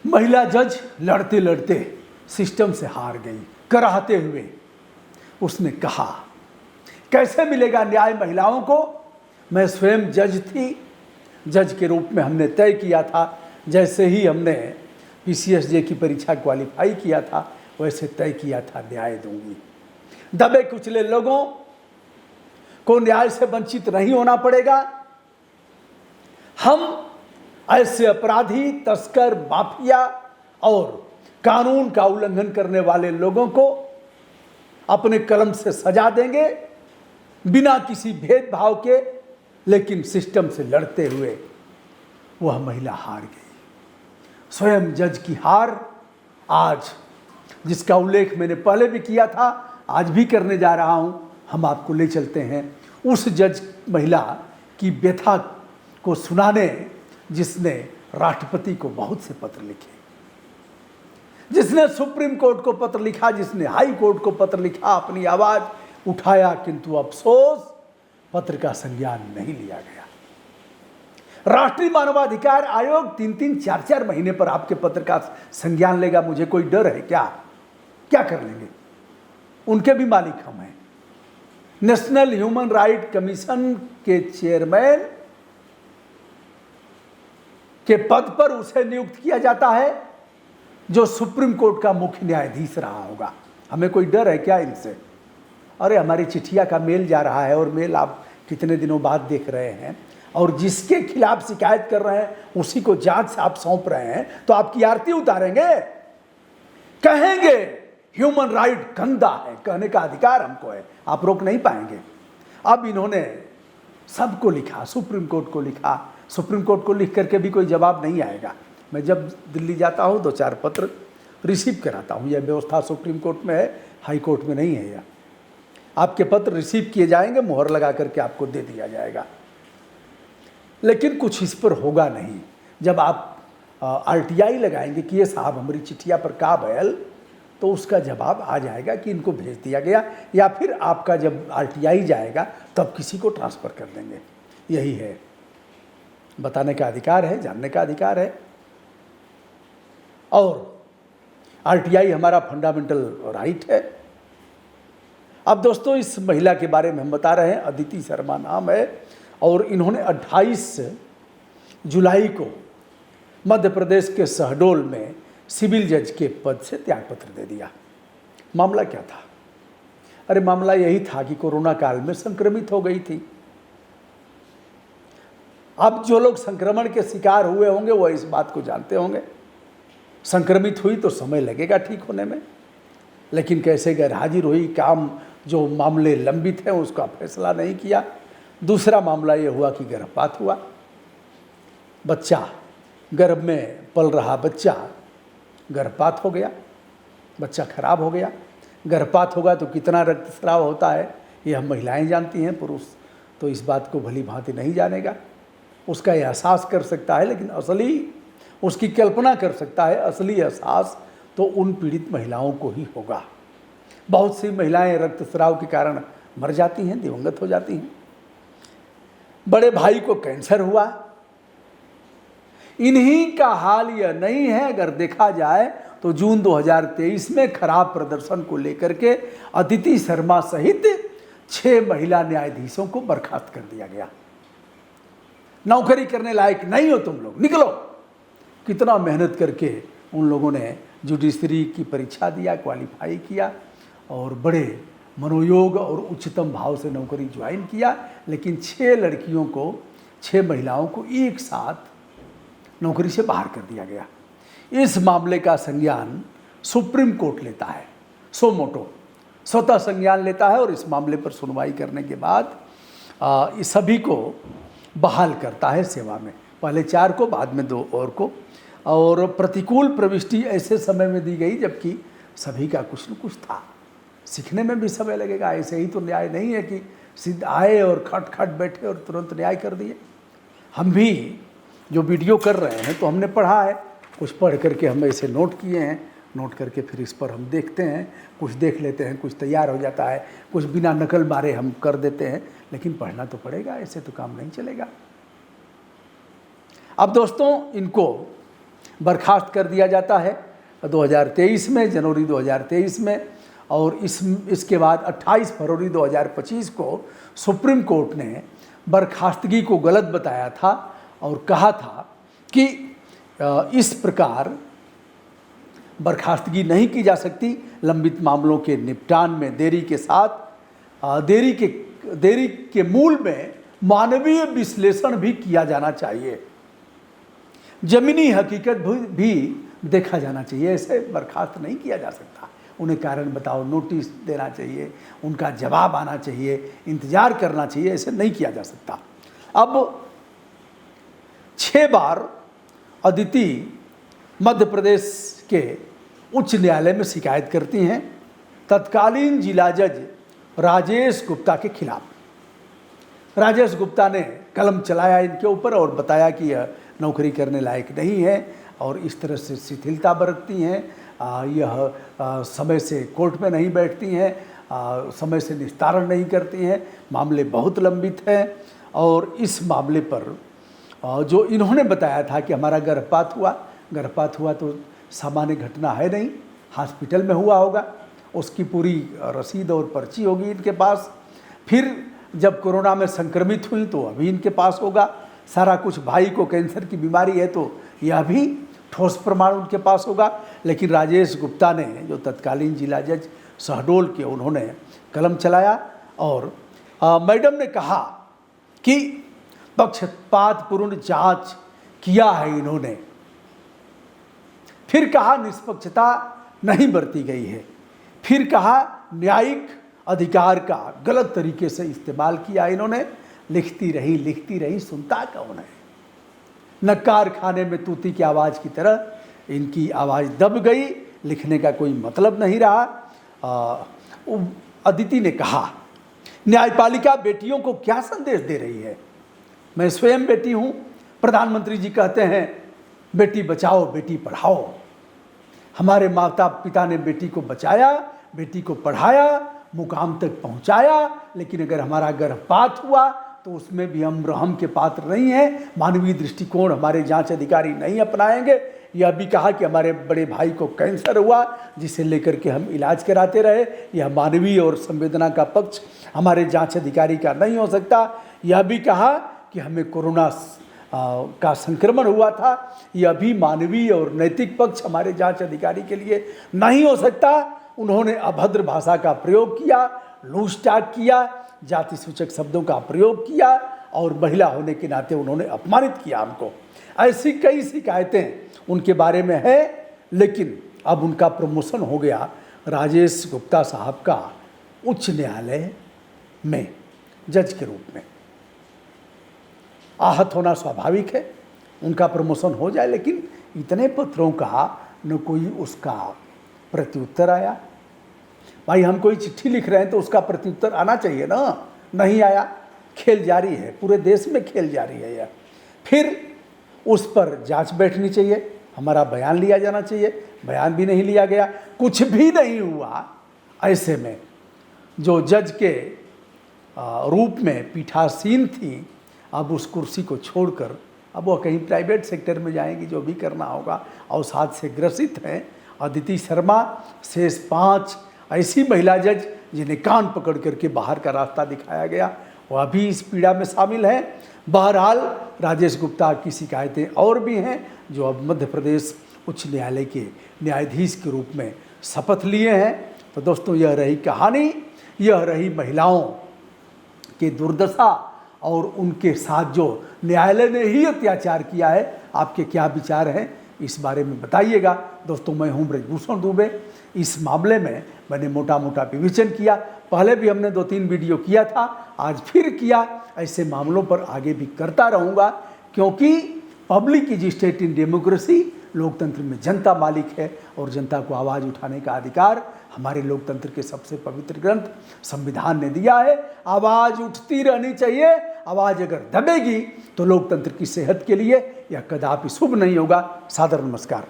महिला जज लड़ते लड़ते सिस्टम से हार गई। कराहते हुए उसने कहा, कैसे मिलेगा न्याय महिलाओं को? मैं स्वयं जज थी। जज के रूप में हमने तय किया था, जैसे ही हमने PCSJ की परीक्षा क्वालिफाई किया था वैसे तय किया था न्याय दूंगी। दबे कुचले लोगों को न्याय से वंचित नहीं होना पड़ेगा। हम ऐसे अपराधी, तस्कर, माफिया और कानून का उल्लंघन करने वाले लोगों को अपने कलम से सजा देंगे बिना किसी भेदभाव के। लेकिन सिस्टम से लड़ते हुए वह महिला हार गई। स्वयं जज की हार आज, जिसका उल्लेख मैंने पहले भी किया था, आज भी करने जा रहा हूं। हम आपको ले चलते हैं उस जज महिला की व्यथा को सुनाने, जिसने राष्ट्रपति को बहुत से पत्र लिखे, जिसने सुप्रीम कोर्ट को पत्र लिखा, जिसने हाई कोर्ट को पत्र लिखा, अपनी आवाज उठाया, किंतु अफसोस पत्र का संज्ञान नहीं लिया गया। राष्ट्रीय मानवाधिकार आयोग 3-3, 4-4 महीने पर आपके पत्र का संज्ञान लेगा। मुझे कोई डर है क्या? क्या कर लेंगे? उनके भी मालिक हम हैं। नेशनल ह्यूमन राइट कमीशन के चेयरमैन के पद पर उसे नियुक्त किया जाता है जो सुप्रीम कोर्ट का मुख्य न्यायाधीश रहा होगा। हमें कोई डर है क्या इनसे? अरे हमारी चिट्ठिया का मेल जा रहा है और मेल आप कितने दिनों बाद देख रहे हैं, और जिसके खिलाफ शिकायत कर रहे हैं उसी को जांच से आप सौंप रहे हैं, तो आपकी आरती उतारेंगे? कहेंगे ह्यूमन राइट गंदा है, कहने का अधिकार हमको है, आप रोक नहीं पाएंगे। अब इन्होंने सबको लिखा, सुप्रीम कोर्ट को लिखा। सुप्रीम कोर्ट को लिख करके भी कोई जवाब नहीं आएगा। मैं जब दिल्ली जाता हूँ 2-4 पत्र रिसीव कराता हूँ। यह व्यवस्था सुप्रीम कोर्ट में है, हाई कोर्ट में नहीं है। यह आपके पत्र रिसीव किए जाएंगे, मुहर लगा करके आपको दे दिया जाएगा। लेकिन कुछ इस पर होगा नहीं। जब आप RTI लगाएंगे कि ये साहब हमारी चिट्ठिया पर का भयल, तो उसका जवाब आ जाएगा कि इनको भेज दिया गया, या फिर आपका जब RTI जाएगा तब किसी को ट्रांसफ़र कर देंगे। यही है, बताने का अधिकार है, जानने का अधिकार है। और RTI हमारा फंडामेंटल राइट है। अब दोस्तों, इस महिला के बारे में हम बता रहे हैं। अदिति शर्मा नाम है, और इन्होंने 28 जुलाई को मध्य प्रदेश के शहडोल में सिविल जज के पद से त्यागपत्र दे दिया। मामला क्या था? अरे मामला यही था कि कोरोना काल में संक्रमित हो गई थी। अब जो लोग संक्रमण के शिकार हुए होंगे वो इस बात को जानते होंगे। संक्रमित हुई तो समय लगेगा ठीक होने में, लेकिन कैसे गैरहाजिर हुई, काम जो मामले लंबित हैं उसका फैसला नहीं किया। दूसरा मामला ये हुआ कि गर्भपात हुआ, बच्चा गर्भ में पल रहा बच्चा गर्भपात हो गया, बच्चा खराब हो गया। गर्भपात होगा तो कितना रक्तस्राव होता है ये हम महिलाएं जानती हैं, पुरुष तो इस बात को भली भांति नहीं जानेगा। उसका एहसास कर सकता है, लेकिन असली उसकी कल्पना कर सकता है, असली एहसास तो उन पीड़ित महिलाओं को ही होगा। बहुत सी महिलाएं रक्तस्राव के कारण मर जाती हैं, दिवंगत हो जाती हैं। बड़े भाई को कैंसर हुआ। इन्हीं का हाल यह नहीं है। अगर देखा जाए तो जून 2023 में खराब प्रदर्शन को लेकर के अदिति शर्मा सहित 6 महिला न्यायाधीशों को बर्खास्त कर दिया गया। नौकरी करने लायक नहीं हो तुम लोग, निकलो। कितना मेहनत करके उन लोगों ने जुडिशरी की परीक्षा दिया, क्वालिफाई किया और बड़े मनोयोग और उच्चतम भाव से नौकरी ज्वाइन किया, लेकिन 6 लड़कियों को, 6 महिलाओं को एक साथ नौकरी से बाहर कर दिया गया। इस मामले का संज्ञान सुप्रीम कोर्ट लेता है, सो मोटो स्वतः संज्ञान लेता है, और इस मामले पर सुनवाई करने के बाद इस सभी को बहाल करता है सेवा में। पहले 4 को, बाद में 2 और को। और प्रतिकूल प्रविष्टि ऐसे समय में दी गई जबकि सभी का कुछ न कुछ था। सीखने में भी समय लगेगा। ऐसे ही तो न्याय नहीं है कि सीधे आए और खट खट बैठे और तुरंत न्याय कर दिए। हम भी जो वीडियो कर रहे हैं तो हमने पढ़ा है, कुछ पढ़ करके हम ऐसे नोट किए हैं, नोट करके फिर इस पर हम देखते हैं, कुछ देख लेते हैं, कुछ तैयार हो जाता है, कुछ बिना नकल मारे हम कर देते हैं, लेकिन पढ़ना तो पड़ेगा, ऐसे तो काम नहीं चलेगा। अब दोस्तों, इनको बर्खास्त कर दिया जाता है 2023 में, जनवरी 2023 में। और इसके बाद 28 फरवरी 2025 को सुप्रीम कोर्ट ने बर्खास्तगी को गलत बताया था और कहा था कि इस प्रकार बर्खास्तगी नहीं की जा सकती। लंबित मामलों के निपटान में देरी के साथ देरी के मूल में मानवीय विश्लेषण भी किया जाना चाहिए, जमीनी हकीकत भी देखा जाना चाहिए। ऐसे बर्खास्त नहीं किया जा सकता। उन्हें कारण बताओ नोटिस देना चाहिए, उनका जवाब आना चाहिए, इंतज़ार करना चाहिए, ऐसे नहीं किया जा सकता। अब 6 बार अदिति मध्य प्रदेश के उच्च न्यायालय में शिकायत करती हैं तत्कालीन जिला जज राजेश गुप्ता के खिलाफ। राजेश गुप्ता ने कलम चलाया इनके ऊपर और बताया कि यह नौकरी करने लायक नहीं है और इस तरह से शिथिलता बरतती हैं, यह समय से कोर्ट में नहीं बैठती हैं, समय से निस्तारण नहीं करती हैं, मामले बहुत लंबित हैं। और इस मामले पर जो इन्होंने बताया था कि हमारा गर्भपात हुआ तो सामान्य घटना है नहीं, हॉस्पिटल में हुआ होगा, उसकी पूरी रसीद और पर्ची होगी इनके पास। फिर जब कोरोना में संक्रमित हुई तो अभी इनके पास होगा सारा कुछ। भाई को कैंसर की बीमारी है तो यह भी ठोस प्रमाण उनके पास होगा। लेकिन राजेश गुप्ता ने, जो तत्कालीन जिला जज शहडोल के, उन्होंने कलम चलाया और मैडम ने कहा कि पक्षपातपूर्ण जांच किया है इन्होंने। फिर कहा निष्पक्षता नहीं बरती गई है। फिर कहा न्यायिक अधिकार का गलत तरीके से इस्तेमाल किया इन्होंने। लिखती रही, सुनता कौन है। नक्कार खाने में तूती की आवाज़ की तरह इनकी आवाज़ दब गई, लिखने का कोई मतलब नहीं रहा। अदिति ने कहा न्यायपालिका बेटियों को क्या संदेश दे रही है। मैं स्वयं बेटी हूँ। प्रधानमंत्री जी कहते हैं बेटी बचाओ बेटी पढ़ाओ। हमारे माता पिता ने बेटी को बचाया, बेटी को पढ़ाया, मुकाम तक पहुँचाया। लेकिन अगर हमारा गर्भपात हुआ तो उसमें भी हम रहम के पात्र नहीं हैं। मानवीय दृष्टिकोण हमारे जांच अधिकारी नहीं अपनाएंगे। यह भी कहा कि हमारे बड़े भाई को कैंसर हुआ जिसे लेकर के हम इलाज कराते रहे। यह मानवीय और संवेदना का पक्ष हमारे जांच अधिकारी का नहीं हो सकता। यह भी कहा कि हमें कोरोना का संक्रमण हुआ था। यह भी मानवीय और नैतिक पक्ष हमारे जांच अधिकारी के लिए नहीं हो सकता। उन्होंने अभद्र भाषा का प्रयोग किया, लूजटाक किया, जाति सूचक शब्दों का प्रयोग किया और महिला होने के नाते उन्होंने अपमानित किया हमको। ऐसी कई शिकायतें उनके बारे में है। लेकिन अब उनका प्रमोशन हो गया राजेश गुप्ता साहब का उच्च न्यायालय में जज के रूप में। आहत होना स्वाभाविक है, उनका प्रमोशन हो जाए। लेकिन इतने पत्रों का न कोई उसका प्रत्युत्तर आया। भाई हम कोई चिट्ठी लिख रहे हैं तो उसका प्रत्युत्तर आना चाहिए ना, नहीं आया। खेल जारी है, पूरे देश में खेल जारी है यह। फिर उस पर जांच बैठनी चाहिए, हमारा बयान लिया जाना चाहिए, बयान भी नहीं लिया गया, कुछ भी नहीं हुआ। ऐसे में जो जज के रूप में पीठासीन थी, अब उस कुर्सी को छोड़कर अब वो कहीं प्राइवेट सेक्टर में जाएंगी, जो भी करना होगा। अवसाद से ग्रसित हैं अदिति शर्मा, शेष 5 ऐसी महिला जज जिन्हें कान पकड़ करके बाहर का रास्ता दिखाया गया, वह भी इस पीड़ा में शामिल हैं। बहरहाल राजेश गुप्ता की शिकायतें और भी हैं, जो अब मध्य प्रदेश उच्च न्यायालय के न्यायाधीश के रूप में शपथ लिए हैं। तो दोस्तों, यह रही कहानी, यह रही महिलाओं की दुर्दशा और उनके साथ जो न्यायालय ने ही अत्याचार किया है। आपके क्या विचार हैं इस बारे में बताइएगा। दोस्तों, मैं हूं ब्रजभूषण दुबे। इस मामले में मैंने मोटा मोटा विवेचन किया। पहले भी हमने 2-3 वीडियो किया था, आज फिर किया। ऐसे मामलों पर आगे भी करता रहूँगा, क्योंकि public is state in democracy. लोकतंत्र में जनता मालिक है और जनता को आवाज़ उठाने का अधिकार हमारे लोकतंत्र के सबसे पवित्र ग्रंथ संविधान ने दिया है। आवाज़ उठती रहनी चाहिए। आवाज़ अगर दबेगी तो लोकतंत्र की सेहत के लिए यह कदापि शुभ नहीं होगा। सादर नमस्कार।